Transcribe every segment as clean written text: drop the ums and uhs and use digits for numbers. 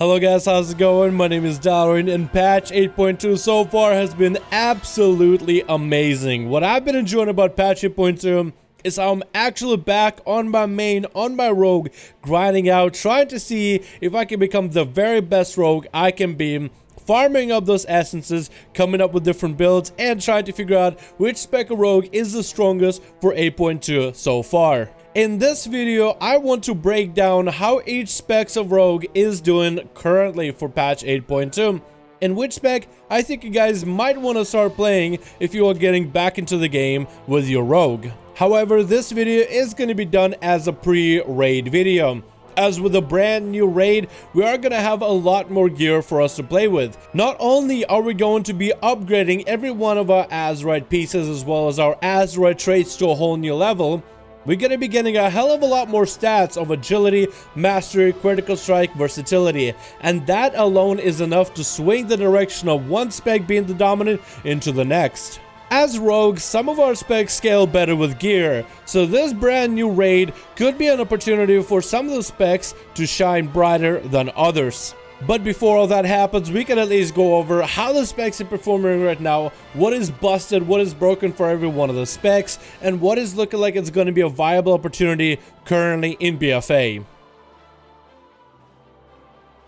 Hello guys, how's it going? My name is Dalaran, and patch 8.2 so far has been absolutely amazing. What I've been enjoying about patch 8.2 is how I'm actually back on my main, on my rogue, grinding out, trying to see if I can become the very best rogue I can be, farming up those essences, coming up with different builds, and trying to figure out which spec of rogue is the strongest for 8.2 so far. In this video, I want to break down how each spec of rogue is doing currently for patch 8.2, and which spec I think you guys might want to start playing if you are getting back into the game with your rogue. However, this video is going to be done as a pre-raid video. As with a brand new raid, we are going to have a lot more gear for us to play with. Not only are we going to be upgrading every one of our Azeroth pieces as well as our Azeroth traits to a whole new level, we're going to be getting a hell of a lot more stats of agility, mastery, critical strike, versatility, and that alone is enough to swing the direction of one spec being the dominant into the next. As rogues, some of our specs scale better with gear, so this brand new raid could be an opportunity for some of the specs to shine brighter than others. But before all that happens, we can at least go over how the specs are performing right now, what is busted, what is broken for every one of the specs, and what is looking like it's going to be a viable opportunity currently in BFA.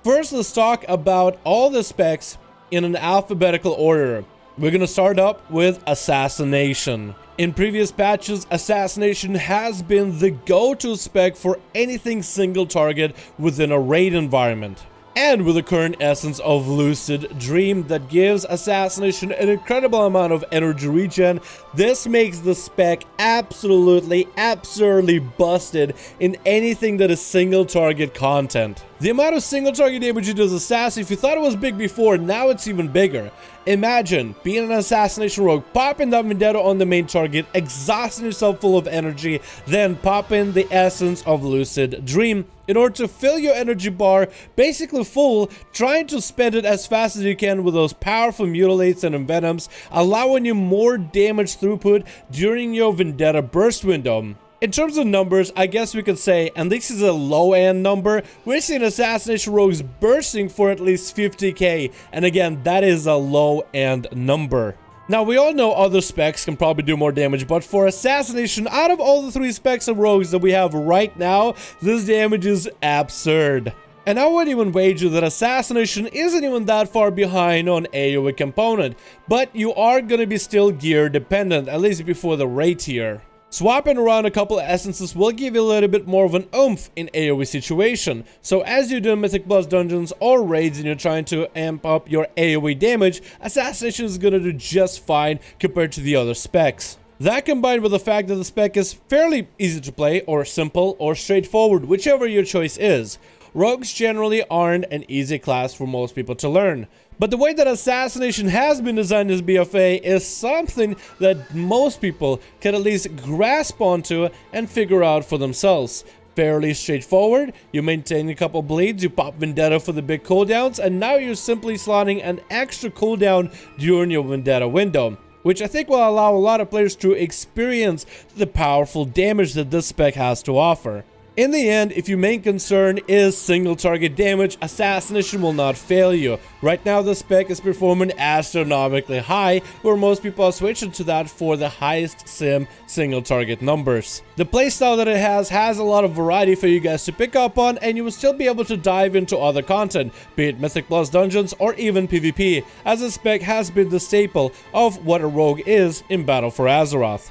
First, let's talk about all the specs in an alphabetical order. We're going to start up with Assassination. In previous patches, Assassination has been the go-to spec for anything single target within a raid environment. And with the current essence of Lucid Dream that gives Assassination an incredible amount of energy regen, this makes the spec absolutely, absurdly busted in anything that is single target content. The amount of single target damage it does Assassin, if you thought it was big before, now it's even bigger. Imagine being an Assassination rogue, popping that Vendetta on the main target, exhausting yourself full of energy, then popping the essence of Lucid Dream in order to fill your energy bar basically full, trying to spend it as fast as you can with those powerful mutilates and envenoms, allowing you more damage throughput during your Vendetta burst window. In terms of numbers, I guess we could say, and this is a low-end number, we're seeing Assassination rogues bursting for at least 50k, and again, that is a low-end number. Now, we all know other specs can probably do more damage, but for Assassination, out of all the 3 specs of rogues that we have right now, this damage is absurd. And I would even wager that Assassination isn't even that far behind on AoE component, but you are going to be still gear dependent, at least before the raid tier. Swapping around a couple of essences will give you a little bit more of an oomph in AoE situation, so as you do Mythic Plus dungeons or raids and you're trying to amp up your AoE damage, Assassination is going to do just fine compared to the other specs. That combined with the fact that the spec is fairly easy to play, or simple, or straightforward, whichever your choice is. Rogues generally aren't an easy class for most people to learn. But the way that Assassination has been designed as BFA is something that most people can at least grasp onto and figure out for themselves. Fairly straightforward, you maintain a couple bleeds, you pop Vendetta for the big cooldowns, and now you're simply slotting an extra cooldown during your Vendetta window, which I think will allow a lot of players to experience the powerful damage that this spec has to offer. In the end, if your main concern is single target damage, Assassination will not fail you. Right now, the spec is performing astronomically high, where most people are switching to that for the highest sim single target numbers. The playstyle that it has a lot of variety for you guys to pick up on, and you will still be able to dive into other content, be it Mythic Plus dungeons or even PvP, as the spec has been the staple of what a rogue is in Battle for Azeroth.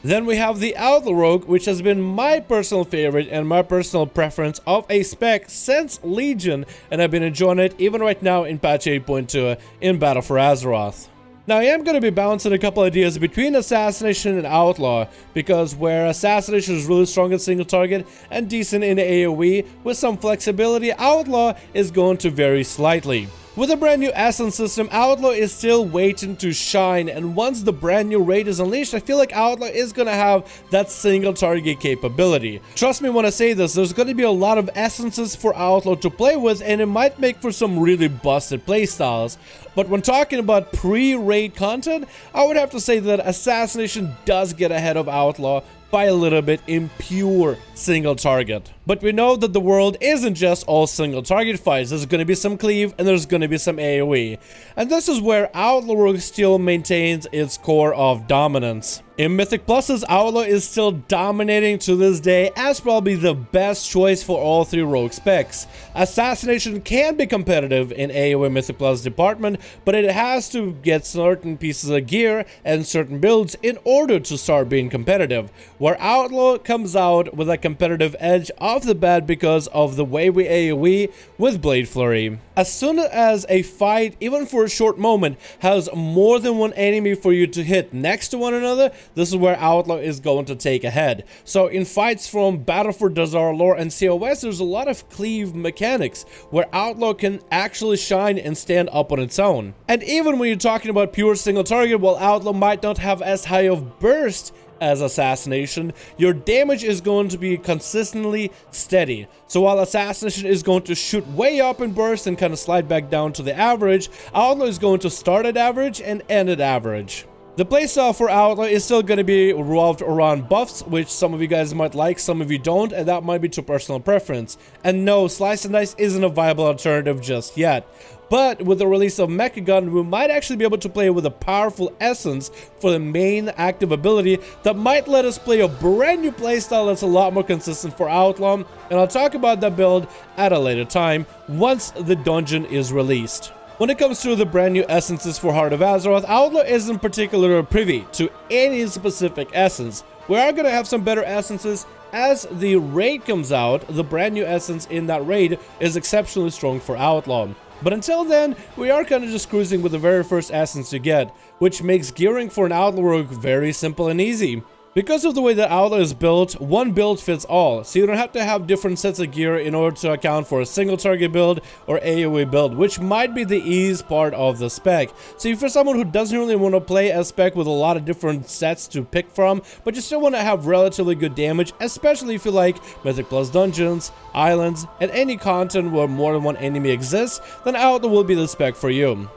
Then we have the Outlaw rogue, which has been my personal favorite and my personal preference of a spec since Legion, and I've been enjoying it even right now in patch 8.2 in Battle for Azeroth. Now, I am going to be bouncing a couple ideas between Assassination and Outlaw, because where Assassination is really strong in single target and decent in AoE with some flexibility, Outlaw is going to vary slightly. With a brand new essence system, Outlaw is still waiting to shine, and once the brand new raid is unleashed, I feel like Outlaw is gonna have that single target capability. Trust me when I say this, there's gonna be a lot of essences for Outlaw to play with, and it might make for some really busted playstyles. But when talking about pre-raid content, I would have to say that Assassination does get ahead of Outlaw by a little bit in pure single target. But we know that the world isn't just all single target fights. There's going to be some cleave and there's going to be some AoE. And this is where Outlaw Rogue still maintains its core of dominance. In Mythic Pluses, Outlaw is still dominating to this day as probably the best choice for all three rogue specs. Assassination can be competitive in AoE Mythic Plus department, but it has to get certain pieces of gear and certain builds in order to start being competitive, where Outlaw comes out with a competitive edge off the bat because of the way we AoE with Blade Flurry. As soon as a fight, even for a short moment, has more than one enemy for you to hit next to one another, this is where Outlaw is going to take ahead. So in fights from Battle for Dalaran and COS, there's a lot of cleave mechanics where Outlaw can actually shine and stand up on its own. And even when you're talking about pure single target, while Outlaw might not have as high of burst as Assassination, your damage is going to be consistently steady. So while Assassination is going to shoot way up in burst and kind of slide back down to the average, Outlaw is going to start at average and end at average. The playstyle for Outlaw is still going to be revolved around buffs, which some of you guys might like, some of you don't, and that might be to personal preference. And no, Slice and Dice isn't a viable alternative just yet. But with the release of Mechagun, we might actually be able to play with a powerful essence for the main active ability that might let us play a brand new playstyle that's a lot more consistent for Outlaw, and I'll talk about that build at a later time once the dungeon is released. When it comes to the brand new essences for Heart of Azeroth, Outlaw isn't particularly privy to any specific essence. We are going to have some better essences as the raid comes out. The brand new essence in that raid is exceptionally strong for Outlaw. But until then, we are kind of just cruising with the very first essence you get, which makes gearing for an Outlaw Rogue very simple and easy. Because of the way that Outlaw is built, one build fits all, so you don't have to have different sets of gear in order to account for a single target build or AoE build, which might be the ease part of the spec. So if you're someone who doesn't really want to play a spec with a lot of different sets to pick from, but you still want to have relatively good damage, especially if you like Mythic Plus dungeons, islands, and any content where more than one enemy exists, then Outlaw will be the spec for you.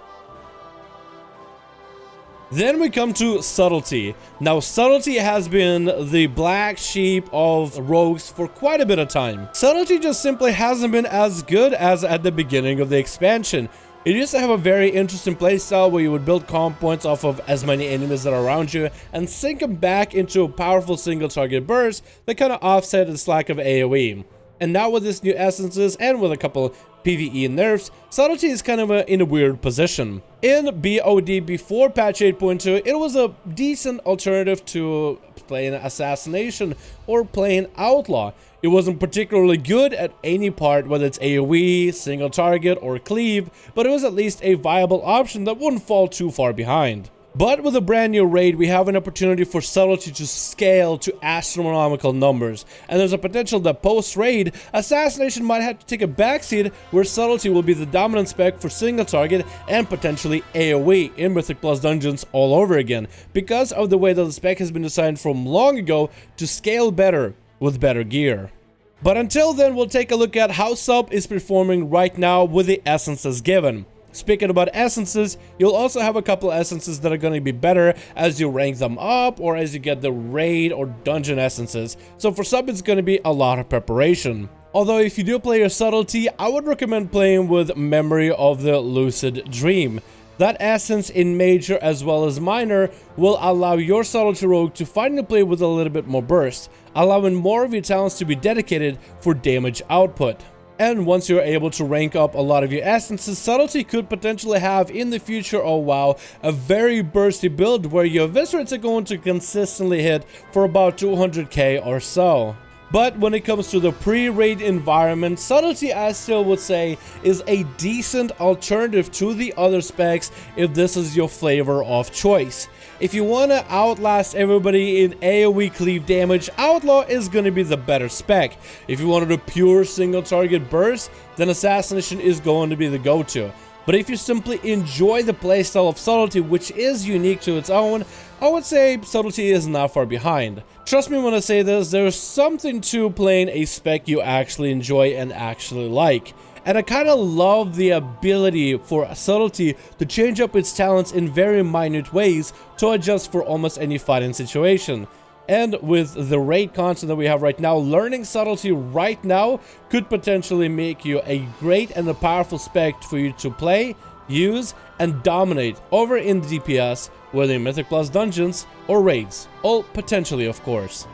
Then we come to Subtlety. Now, Subtlety has been the black sheep of rogues for quite a bit of time. Subtlety just simply hasn't been as good as at the beginning of the expansion. It used to have a very interesting playstyle where you would build comp points off of as many enemies that are around you and sink them back into a powerful single target burst that kind of offset its lack of AoE. And now with these new essences and with a couple PvE nerfs, Subtlety is kind of in a weird position. In BOD before patch 8.2, it was a decent alternative to playing Assassination or playing Outlaw. It wasn't particularly good at any part, whether it's AoE, single target, or cleave, but it was at least a viable option that wouldn't fall too far behind. But with a brand new raid, we have an opportunity for Subtlety to scale to astronomical numbers, and there's a potential that post-raid, Assassination might have to take a backseat where Subtlety will be the dominant spec for single target and potentially AoE in Mythic Plus dungeons all over again, because of the way that the spec has been designed from long ago to scale better with better gear. But until then, we'll take a look at how Sub is performing right now with the essences given. Speaking about essences, you'll also have a couple essences that are going to be better as you rank them up or as you get the raid or dungeon essences. So for Sub, it's going to be a lot of preparation. Although if you do play your Subtlety, I would recommend playing with Memory of the Lucid Dream. That essence in Major as well as Minor will allow your Subtlety Rogue to finally play with a little bit more burst, allowing more of your talents to be dedicated for damage output. And once you're able to rank up a lot of your essences, Subtlety could potentially have in the future of WoW a very bursty build where your Viscerates are going to consistently hit for about 200k or so. But when it comes to the pre-raid environment, Subtlety, I still would say, is a decent alternative to the other specs if this is your flavor of choice. If you want to outlast everybody in AoE cleave damage, Outlaw is going to be the better spec. If you wanted a pure single target burst, then Assassination is going to be the go-to. But if you simply enjoy the playstyle of Subtlety, which is unique to its own, I would say Subtlety is not far behind. Trust me when I say this, there's something to playing a spec you actually enjoy and actually like. And I kind of love the ability for Subtlety to change up its talents in very minute ways to adjust for almost any fighting situation. and with the raid content that we have right now, learning Subtlety right now could potentially make you a great and a powerful spec for you to play, use, and dominate over in the DPS, whether in Mythic Plus dungeons or raids. All potentially, of course.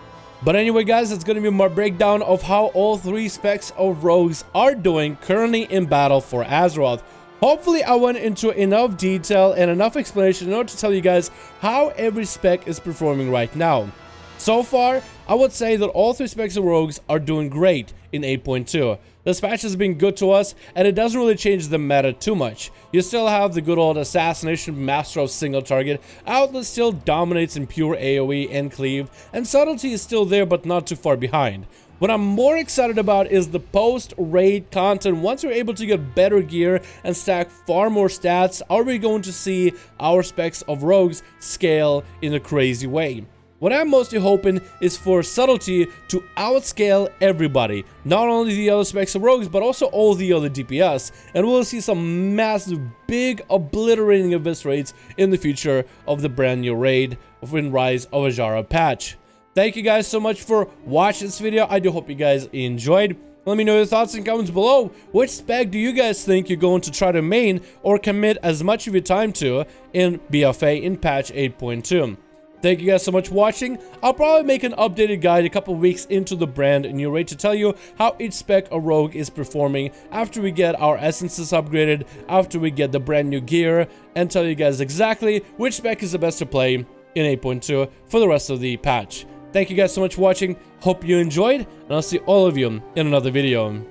But anyway, guys, it's going to be my breakdown of how all 3 specs of rogues are doing currently in battle for Azeroth. Hopefully, I went into enough detail and enough explanation in order to tell you guys how every spec is performing right now. So far, I would say that all 3 specs of rogues are doing great in 8.2. This patch has been good to us, and it doesn't really change the meta too much. You still have the good old Assassination, Master of Single Target, Outlaw still dominates in pure AoE and cleave, and Subtlety is still there but not too far behind. What I'm more excited about is the post-raid content. Once we're able to get better gear and stack far more stats, are we going to see our specs of rogues scale in a crazy way? What I'm mostly hoping is for Subtlety to outscale everybody, not only the other specs of rogues, but also all the other DPS, and we'll see some massive, big, obliterating eviscerates in the future of the brand new raid in Rise of Azeroth patch. Thank you guys so much for watching this video. I do hope you guys enjoyed. Let me know your thoughts in comments below. Which spec do you guys think you're going to try to main or commit as much of your time to in BFA in patch 8.2? Thank you guys so much for watching. I'll probably make an updated guide a couple weeks into the brand new raid to tell you how each spec of rogue is performing after we get our essences upgraded, after we get the brand new gear, and tell you guys exactly which spec is the best to play in 8.2 for the rest of the patch. Thank you guys so much for watching. Hope you enjoyed, and I'll see all of you in another video.